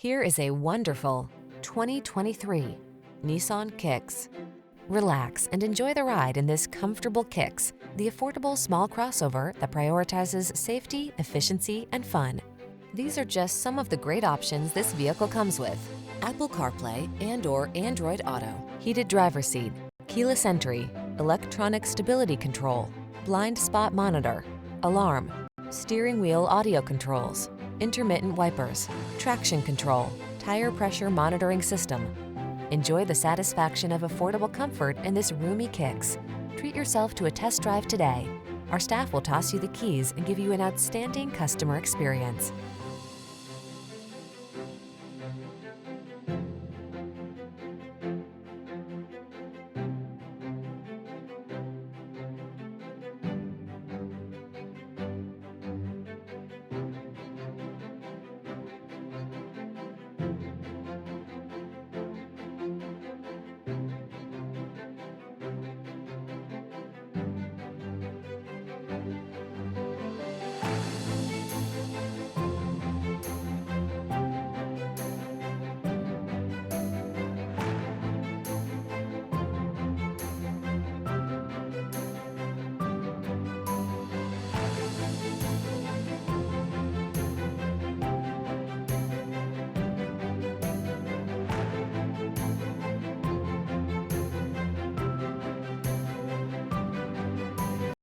Here is a wonderful 2023 Nissan Kicks. Relax and enjoy the ride in this comfortable Kicks, the affordable small crossover that prioritizes safety, efficiency, and fun. These are just some of the great options this vehicle comes with: Apple CarPlay and/or Android Auto, heated driver's seat, keyless entry, electronic stability control, blind spot monitor, alarm, steering wheel audio controls, intermittent wipers, traction control, tire pressure monitoring system. Enjoy the satisfaction of affordable comfort in this roomy Kicks. Treat yourself to a test drive today. Our staff will toss you the keys and give you an outstanding customer experience.